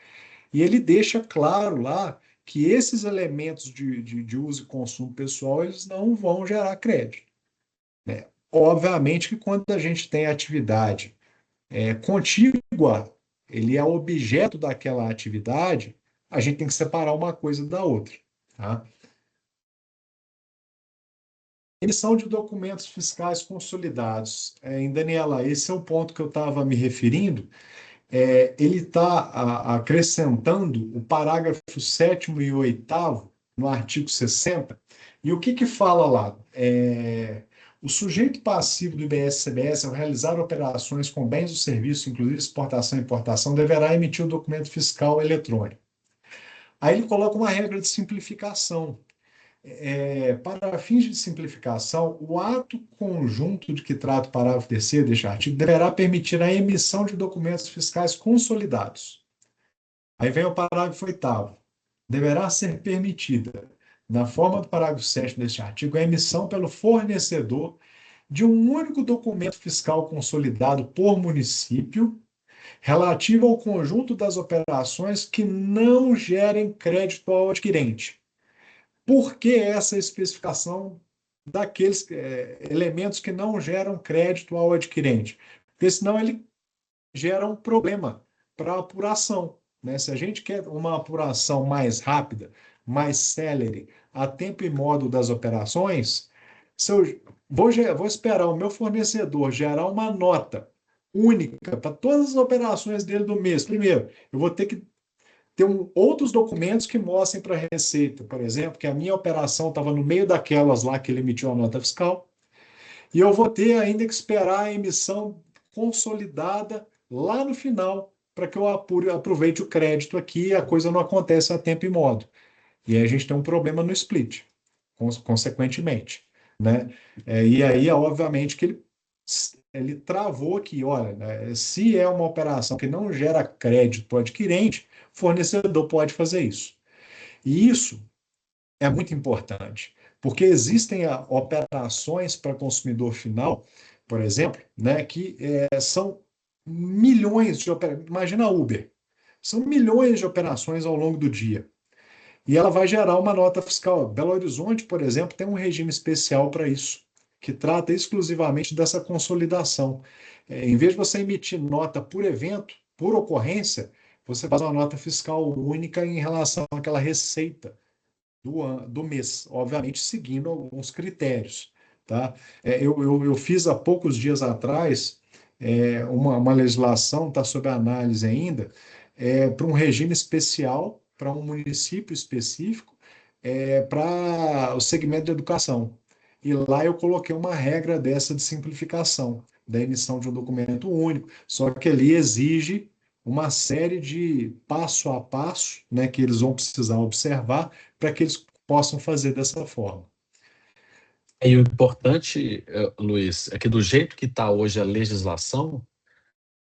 E ele deixa claro lá que esses elementos de uso e consumo pessoal eles não vão gerar crédito, né? Obviamente que quando a gente tem atividade contígua, ele é objeto daquela atividade, a gente tem que separar uma coisa da outra, tá? Emissão de documentos fiscais consolidados. Daniela, esse é o ponto que eu estava me referindo. Ele está acrescentando o parágrafo 7º e 8º no artigo 60. E o que fala lá? O sujeito passivo do IBS-CBS, ao realizar operações com bens ou serviços, inclusive exportação e importação, deverá emitir o documento fiscal eletrônico. Aí ele coloca uma regra de simplificação. Para fins de simplificação, o ato conjunto de que trata o parágrafo 3º deste artigo deverá permitir a emissão de documentos fiscais consolidados. Aí vem o parágrafo 8º. Deverá ser permitida, na forma do parágrafo 7º deste artigo, a emissão pelo fornecedor de um único documento fiscal consolidado por município relativo ao conjunto das operações que não gerem crédito ao adquirente. Por que essa especificação daqueles elementos que não geram crédito ao adquirente? Porque senão ele gera um problema para a apuração, né? Se a gente quer uma apuração mais rápida, mais célere, a tempo e modo das operações, se eu vou esperar o meu fornecedor gerar uma nota única para todas as operações dele do mês, primeiro, eu vou ter que ter outros documentos que mostrem para a Receita, por exemplo, que a minha operação estava no meio daquelas lá que ele emitiu a nota fiscal, e eu vou ter ainda que esperar a emissão consolidada lá no final, para que eu aproveite o crédito aqui e a coisa não acontece a tempo e modo. E aí a gente tem um problema no split, consequentemente, né? E aí, obviamente, que ele travou aqui, olha, né, se é uma operação que não gera crédito ao adquirente, o fornecedor pode fazer isso. E isso é muito importante, porque existem operações para consumidor final, por exemplo, né, que são milhões de operações. Imagina a Uber, são milhões de operações ao longo do dia. E ela vai gerar uma nota fiscal. Belo Horizonte, por exemplo, tem um regime especial para isso, que trata exclusivamente dessa consolidação. Em vez de você emitir nota por evento, por ocorrência, você faz uma nota fiscal única em relação àquela receita do mês, obviamente seguindo alguns critérios. Tá? Eu fiz há poucos dias atrás uma legislação, está sob análise ainda, para um regime especial, para um município específico, para o segmento de educação. E lá eu coloquei uma regra dessa de simplificação, da emissão de um documento único, só que ali exige uma série de passo a passo, né, que eles vão precisar observar para que eles possam fazer dessa forma. E o importante, Luiz, é que do jeito que está hoje a legislação,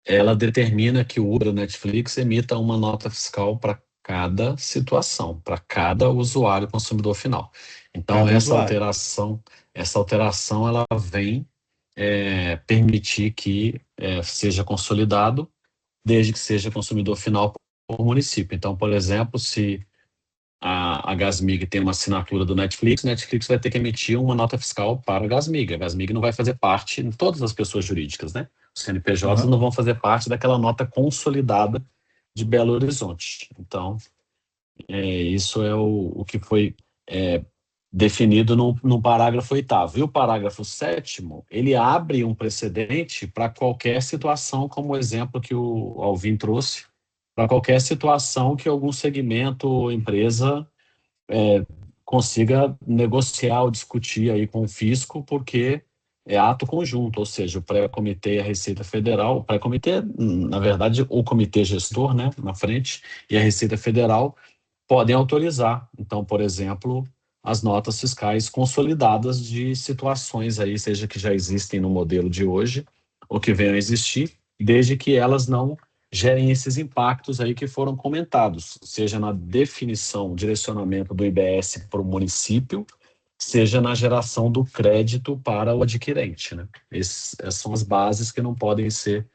ela determina que o Uber ou Netflix emita uma nota fiscal para cada situação, para cada usuário consumidor final. Então, essa alteração ela vem permitir que seja consolidado, desde que seja consumidor final por município. Então, por exemplo, se a Gasmig tem uma assinatura do Netflix, o Netflix vai ter que emitir uma nota fiscal para a Gasmig. A Gasmig não vai fazer parte, todas as pessoas jurídicas, né? Os CNPJs não vão fazer parte daquela nota consolidada de Belo Horizonte. Então, isso é o que foi definido no parágrafo 8º. E o parágrafo 7º, ele abre um precedente para qualquer situação, como o exemplo que o Alvin trouxe, para qualquer situação que algum segmento ou empresa consiga negociar ou discutir aí com o fisco, porque é ato conjunto, ou seja, o pré-comitê e a Receita Federal, o pré-comitê, na verdade, o comitê gestor, né, na frente, e a Receita Federal podem autorizar. Então, por exemplo, as notas fiscais consolidadas de situações aí, seja que já existem no modelo de hoje, ou que venham a existir, desde que elas não gerem esses impactos aí que foram comentados, seja na definição, direcionamento do IBS para o município, seja na geração do crédito para o adquirente, né? Essas são as bases que não podem ser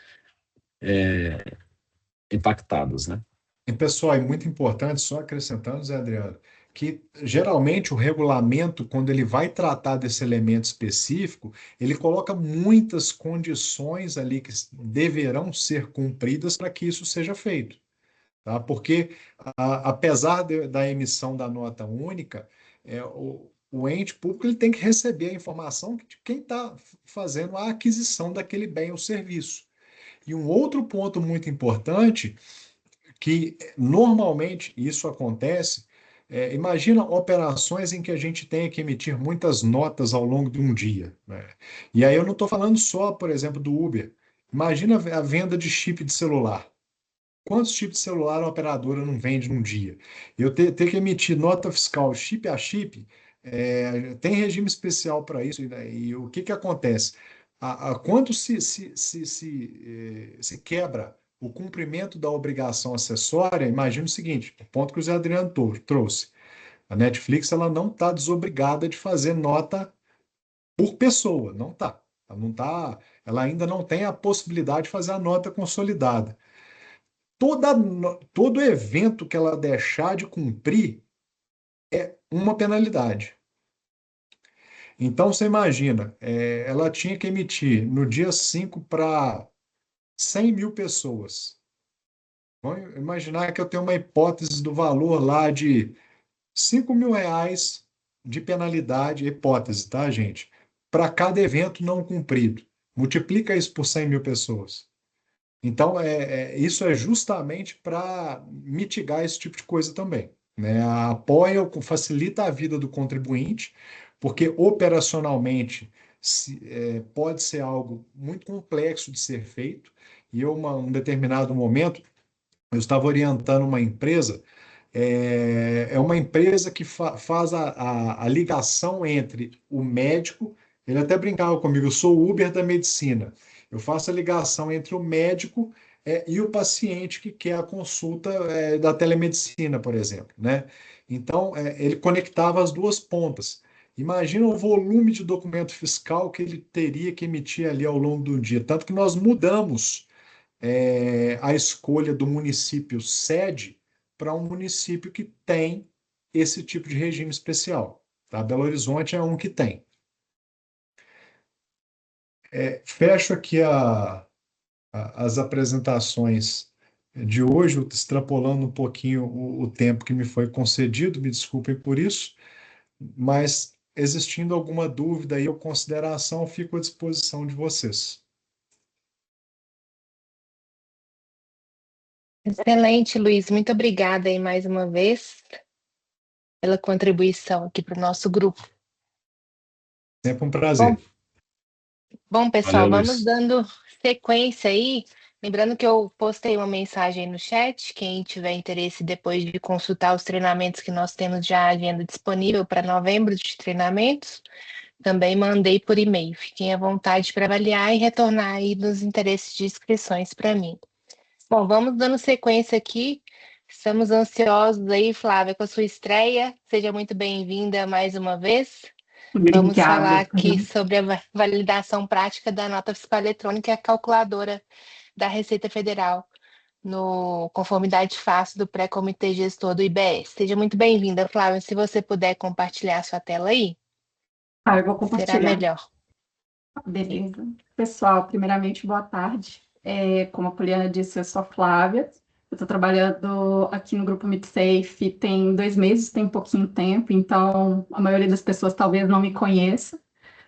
impactadas, né? E, pessoal, é muito importante, só acrescentando, Zé Adriano, que geralmente o regulamento, quando ele vai tratar desse elemento específico, ele coloca muitas condições ali que deverão ser cumpridas para que isso seja feito. Tá? Porque, apesar da emissão da nota única, o ente público ele tem que receber a informação de quem está fazendo a aquisição daquele bem ou serviço. E um outro ponto muito importante que normalmente isso acontece. Imagina operações em que a gente tenha que emitir muitas notas ao longo de um dia, né? E aí eu não estou falando só, por exemplo, do Uber. Imagina a venda de chip de celular. Quantos chips de celular a operadora não vende num dia? Eu ter que emitir nota fiscal chip a chip, tem regime especial para isso. E o que acontece? Quando se quebra o cumprimento da obrigação acessória, imagine o seguinte, o ponto que o Zé Adriano trouxe. A Netflix ela não está desobrigada de fazer nota por pessoa, não está. Ela não tá, ela ainda não tem a possibilidade de fazer a nota consolidada. Todo evento que ela deixar de cumprir é uma penalidade. Então, você imagina, ela tinha que emitir no dia 5 para 100 mil pessoas. Vamos imaginar que eu tenho uma hipótese do valor lá de 5 mil reais de penalidade, hipótese, tá, gente? Para cada evento não cumprido. Multiplica isso por 100 mil pessoas. Então, isso é justamente para mitigar esse tipo de coisa também, né? Apoia, facilita a vida do contribuinte, porque operacionalmente pode ser algo muito complexo de ser feito, e um determinado momento, eu estava orientando uma empresa, é uma empresa que faz a ligação entre o médico, ele até brincava comigo, eu sou o Uber da medicina, eu faço a ligação entre o médico e o paciente que quer a consulta da telemedicina, por exemplo, né? Então, ele conectava as duas pontas. Imagina o volume de documento fiscal que ele teria que emitir ali ao longo do dia. Tanto que nós mudamos a escolha do município sede para um município que tem esse tipo de regime especial. Tá? Belo Horizonte é um que tem. Fecho aqui as apresentações de hoje, extrapolando um pouquinho o tempo que me foi concedido, me desculpem por isso, mas existindo alguma dúvida aí ou consideração, fico à disposição de vocês. Excelente, Luiz. Muito obrigada aí mais uma vez pela contribuição aqui para o nosso grupo. Sempre um prazer. Bom, pessoal, Valeu, vamos Luiz. dando sequência aí. Lembrando que eu postei uma mensagem aí no chat. Quem tiver interesse depois de consultar os treinamentos que nós temos já a agenda disponível para novembro de treinamentos, também mandei por e-mail. Fiquem à vontade para avaliar e retornar aí nos interesses de inscrições para mim. Bom, vamos dando sequência aqui. Estamos ansiosos aí, Flávia, com a sua estreia. Seja muito bem-vinda mais uma vez. Vamos falar aqui sobre a validação prática da nota fiscal eletrônica e a calculadora da Receita Federal no conformidade fácil do pré-comitê gestor do IBS. Seja muito bem-vinda, Flávia. Se você puder compartilhar sua tela aí, eu vou compartilhar. será melhor. Beleza. Pessoal, primeiramente, boa tarde. Como a Poliana disse, eu sou a Flávia. Eu estou trabalhando aqui no Grupo MidSafe tem 2 meses, tem pouquinho tempo, então a maioria das pessoas talvez não me conheça,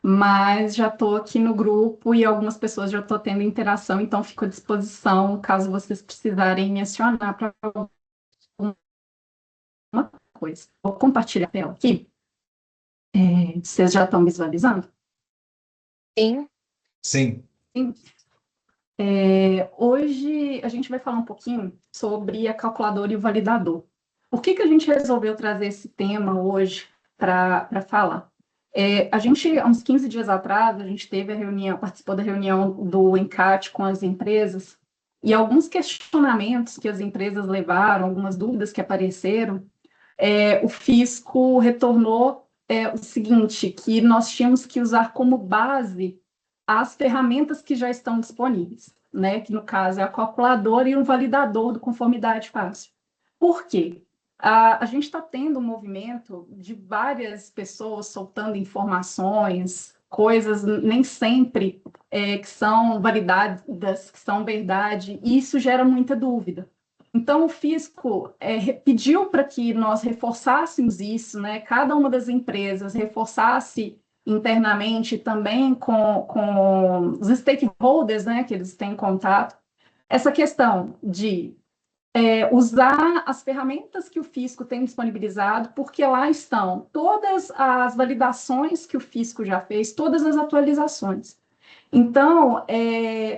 mas já estou aqui no grupo e algumas pessoas já estou tendo interação, então fico à disposição caso vocês precisarem me acionar para alguma coisa. Vou compartilhar a tela aqui. Vocês já estão visualizando? Sim. Sim. Sim. Hoje a gente vai falar um pouquinho sobre a calculadora e o validador. Por que a gente resolveu trazer esse tema hoje para falar? A gente, há uns 15 dias atrás, a gente teve a reunião, participou da reunião do ENCAT com as empresas, e alguns questionamentos que as empresas levaram, algumas dúvidas que apareceram, o fisco retornou o seguinte, que nós tínhamos que usar como base as ferramentas que já estão disponíveis, né? Que no caso é a calculadora e um validador do conformidade fácil. Por quê? A gente está tendo um movimento de várias pessoas soltando informações, coisas nem sempre que são validadas, que são verdade, e isso gera muita dúvida. Então, o Fisco pediu para que nós reforçássemos isso, né? Cada uma das empresas reforçasse internamente também com os stakeholders, né, que eles têm contato, essa questão de usar as ferramentas que o Fisco tem disponibilizado, porque lá estão todas as validações que o Fisco já fez, todas as atualizações. Então,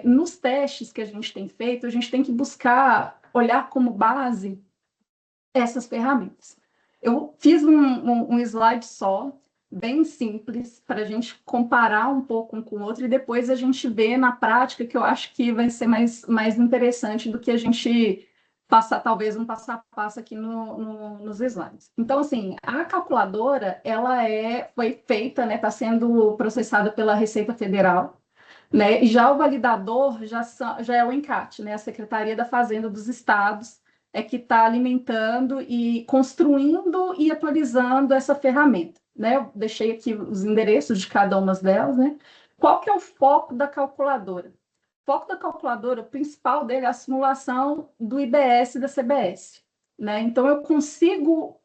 nos testes que a gente tem feito, a gente tem que buscar olhar como base essas ferramentas. Eu fiz um slide só, bem simples, para a gente comparar um pouco um com o outro, e depois a gente vê na prática, que eu acho que vai ser mais interessante do que a gente passar, talvez, um passo a passo aqui nos slides. Então, assim, a calculadora, ela foi feita, né, está sendo processada pela Receita Federal, né, e já o validador já é o ENCAT, né, a Secretaria da Fazenda dos Estados, que está alimentando e construindo e atualizando essa ferramenta, né? Eu deixei aqui os endereços de cada uma delas, né? Qual que é o foco da calculadora? O foco da calculadora, o principal dele é a simulação do IBS e da CBS, né? Então, eu consigo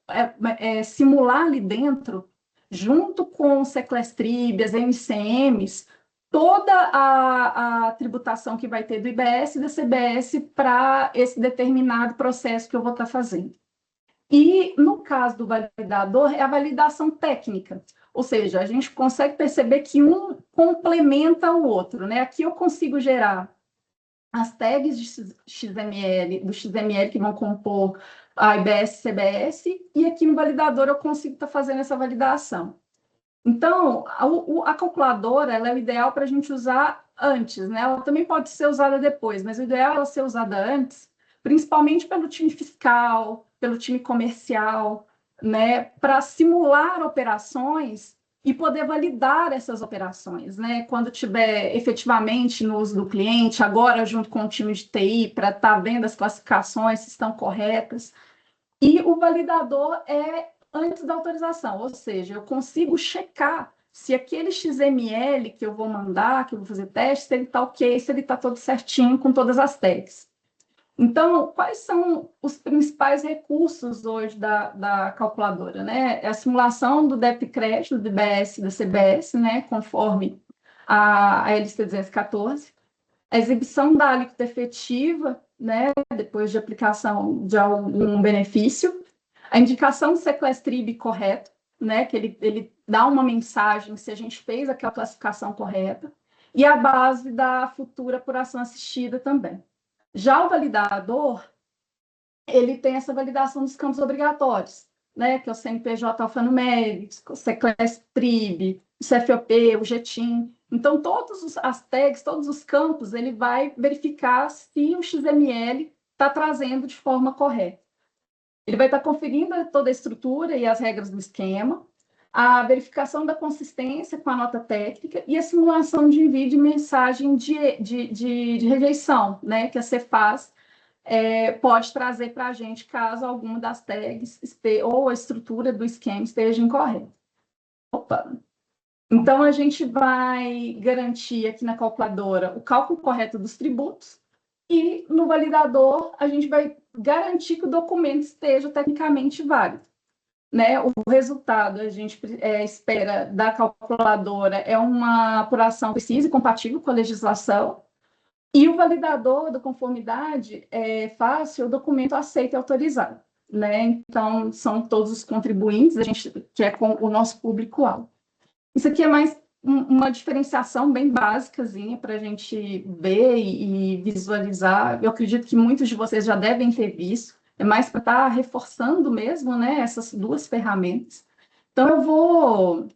simular ali dentro, junto com o Seclestrib, as MCMs, toda a tributação que vai ter do IBS e da CBS para esse determinado processo que eu vou estar fazendo. E, no caso do validador, é a validação técnica, ou seja, a gente consegue perceber que um complementa o outro, né? Aqui eu consigo gerar as tags de XML, do XML que vão compor a IBS e CBS, e aqui no validador eu consigo estar fazendo essa validação. Então, a calculadora ela é o ideal para a gente usar antes, né? Ela também pode ser usada depois, mas o ideal é ela ser usada antes, principalmente pelo time fiscal, pelo time comercial, né? Para simular operações e poder validar essas operações, né? Quando tiver efetivamente no uso do cliente, agora junto com o time de TI, para estar vendo as classificações se estão corretas. E o validador antes da autorização, ou seja, eu consigo checar se aquele XML que eu vou mandar, que eu vou fazer teste, se ele está ok, se ele está todo certinho com todas as tags. Então, quais são os principais recursos hoje da calculadora, né? É a simulação do débito e crédito, do IBS e da CBS, né? Conforme a LC 214, a exibição da alíquota efetiva, né? Depois de aplicação de algum benefício, a indicação do Seclestrib correto, né, que ele dá uma mensagem se a gente fez aquela classificação correta, e a base da futura apuração assistida também. Já o validador, ele tem essa validação dos campos obrigatórios, né, que é o CNPJ alfanumérico, o Seclestrib, o CFOP, o GTIM. Então, todas as tags, todos os campos, ele vai verificar se o XML está trazendo de forma correta. Ele vai estar conferindo toda a estrutura e as regras do esquema, a verificação da consistência com a nota técnica e a simulação de envio de mensagem de rejeição, né, que a Cefaz pode trazer para a gente caso alguma das tags ou a estrutura do esquema esteja incorreta. Opa! Então, a gente vai garantir aqui na calculadora o cálculo correto dos tributos, e no validador a gente vai garantir que o documento esteja tecnicamente válido, né? O resultado a gente espera da calculadora é uma apuração precisa e compatível com a legislação, e o validador da conformidade é fácil, o documento aceito e autorizado, né? Então, são todos os contribuintes, a gente que é com o nosso público-alvo. Isso aqui é mais uma diferenciação bem básicazinha para a gente ver e visualizar. Eu acredito que muitos de vocês já devem ter visto. É mais para estar reforçando mesmo, né, essas duas ferramentas. Então, eu vou